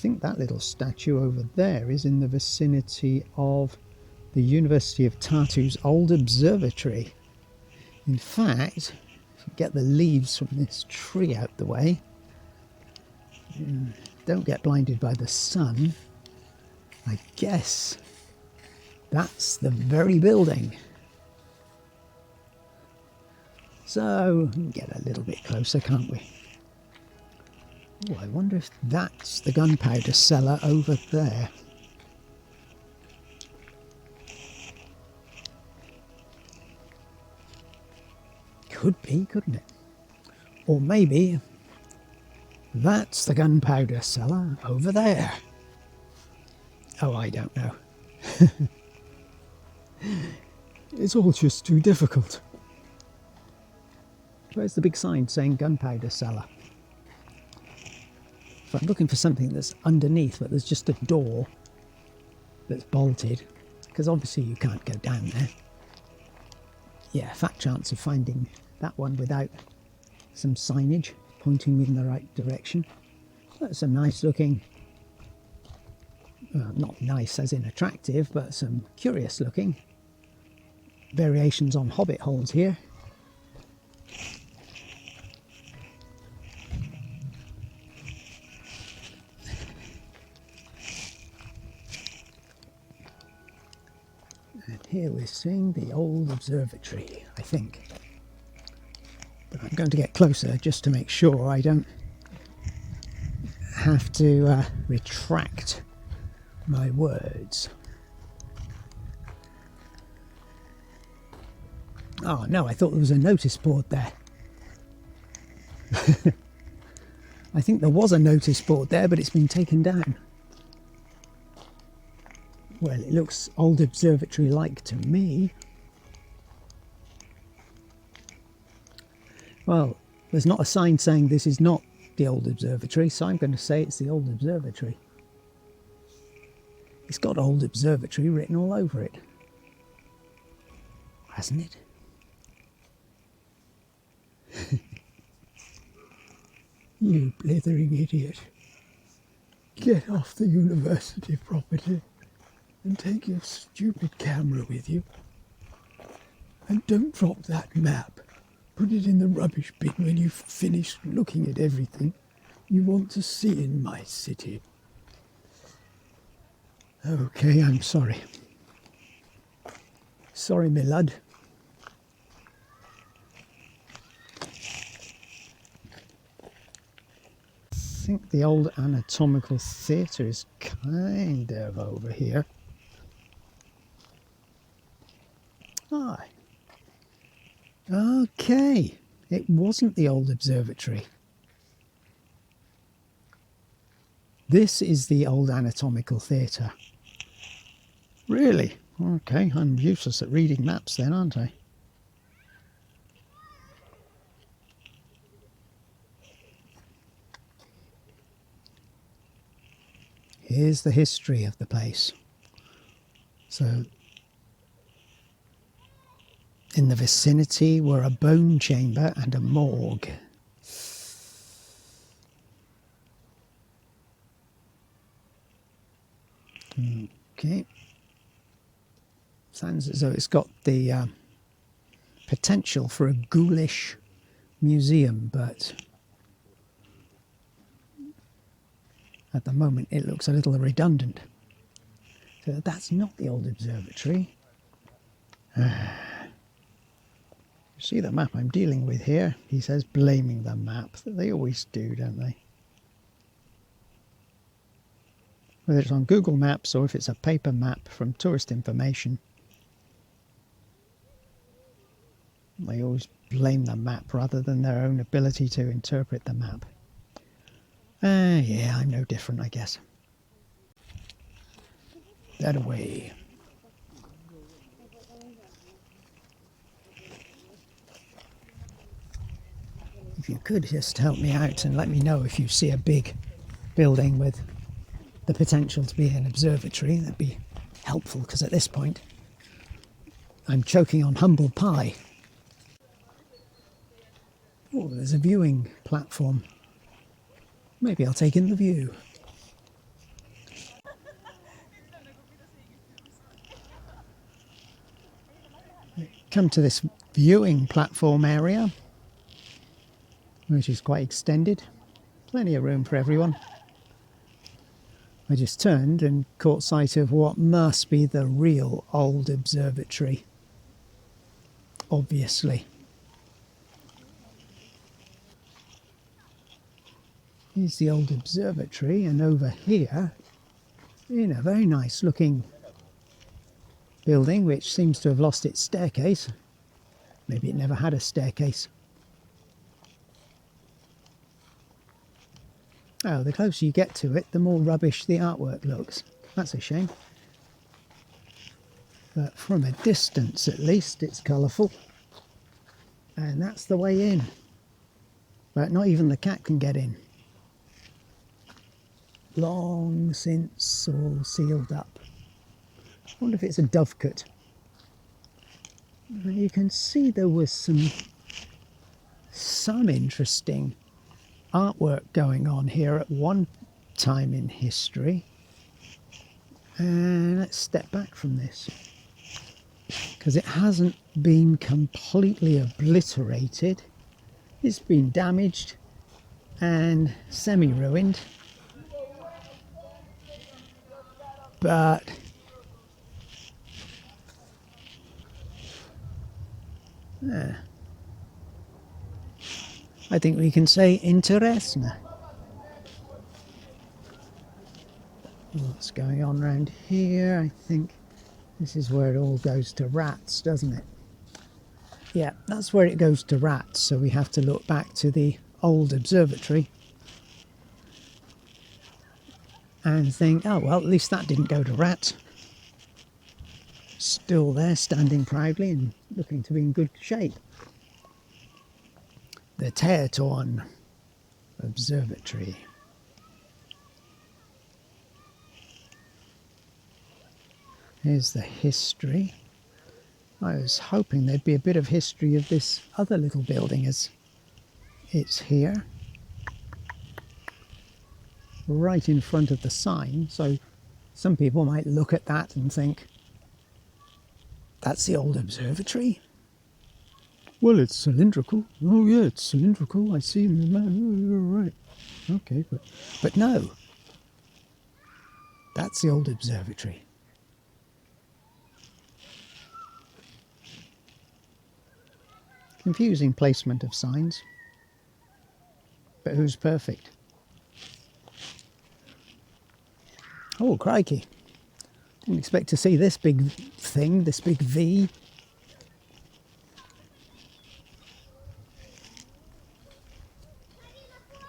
think that little statue over there is in the vicinity of the University of Tartu's old observatory. In fact, if you get the leaves from this tree out the way, don't get blinded by the sun, I guess that's the very building. So, we can get a little bit closer, can't we? Oh, I wonder if that's the gunpowder cellar over there. Could be, couldn't it? Or maybe that's the gunpowder cellar over there. Oh, I don't know. It's all just too difficult. Where's the big sign saying gunpowder cellar? If I'm looking for something that's underneath, but there's just a door that's bolted, because obviously you can't go down there. Yeah, fat chance of finding that one without some signage pointing me in the right direction. That's a nice looking, not nice as in attractive, but some curious looking variations on hobbit holes here. And here we're seeing the old observatory, I think. But I'm going to get closer just to make sure I don't have to retract my words. Oh no, I thought there was a notice board there. I think there was a notice board there, but it's been taken down. Well, it looks old observatory-like to me. Well, there's not a sign saying this is not the old observatory, so I'm going to say it's the old observatory. It's got old observatory written all over it, hasn't it? You blithering idiot. Get off the university property and take your stupid camera with you. And don't drop that map. Put it in the rubbish bin when you've finished looking at everything you want to see in my city. Okay, I'm sorry. Sorry, my lad. I think the old anatomical theatre is kind of over here. Ah, okay, it wasn't the old observatory. This is the old anatomical theatre. Really? Okay, I'm useless at reading maps then, aren't I? Here's the history of the place. So, in the vicinity were a bone chamber and a morgue. Okay. Sounds as though it's got the potential for a ghoulish museum, but at the moment it looks a little redundant. So that's not the old observatory. You see the map I'm dealing with here? He says blaming the map. They always do, don't they? Whether it's on Google Maps or if it's a paper map from tourist information, they always blame the map rather than their own ability to interpret the map. Yeah, I'm no different, I guess. That away. If you could just help me out and let me know if you see a big building with the potential to be an observatory, that'd be helpful, because at this point I'm choking on humble pie. Oh, there's a viewing platform. Maybe I'll take in the view. come to this viewing platform area, which is quite extended. Plenty of room for everyone. I just turned and caught sight of what must be the real old observatory. Obviously. Here's the old observatory, and over here, in a very nice looking building which seems to have lost its staircase. Maybe it never had a staircase. Oh, the closer you get to it, the more rubbish the artwork looks. That's a shame. But from a distance, at least, it's colourful. And that's the way in. But not even the cat can get in. Long since all sealed up. I wonder if it's a dovecote. You can see there was some interesting artwork going on here at one time in history. And let's step back from this, because it hasn't been completely obliterated. It's been damaged and semi-ruined, but I think we can say interesting. What's going on around here? I think this is where it all goes to rats, doesn't it? Yeah, that's where it goes to rats, so we have to look back to the old observatory and think, oh well, at least that didn't go to rats. Still there, standing proudly and looking to be in good shape. The Tartu Observatory. Here's the history. I was hoping there'd be a bit of history of this other little building as it's here, right in front of the sign, so some people might look at that and think, that's the old observatory? Well, it's cylindrical. Oh yeah, it's cylindrical. I see him, man. Oh, you're right. Okay, but no. That's the old observatory. Confusing placement of signs. But who's perfect? Oh, crikey. Didn't expect to see this big thing, this big V.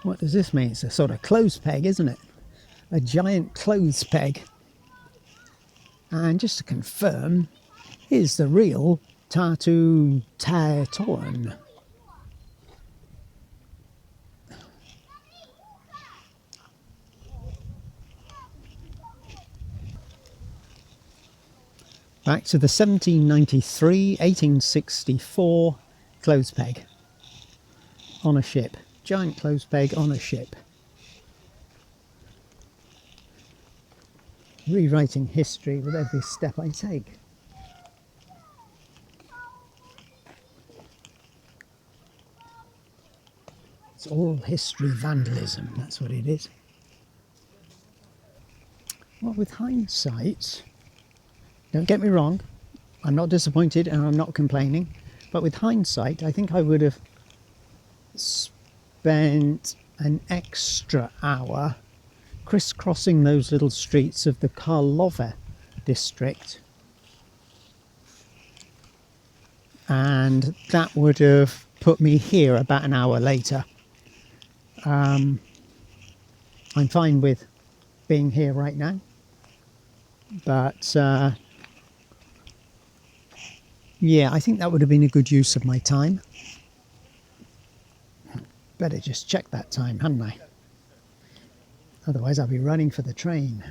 What does this mean? It's a sort of clothes peg, isn't it? A giant clothes peg. And just to confirm, here's the real Tartu. Back to the 1793-1864 clothes peg on a ship. Giant clothes peg on a ship. Rewriting history with every step I take. It's all history vandalism, that's what it is. Well, with hindsight, don't get me wrong, I'm not disappointed and I'm not complaining, but with hindsight, I think I would have spent an extra hour crisscrossing those little streets of the Karlova district, and that would have put me here about an hour later. I'm fine with being here right now, but yeah, I think that would have been a good use of my time. Better just check that time, hadn't I? Otherwise I'll be running for the train.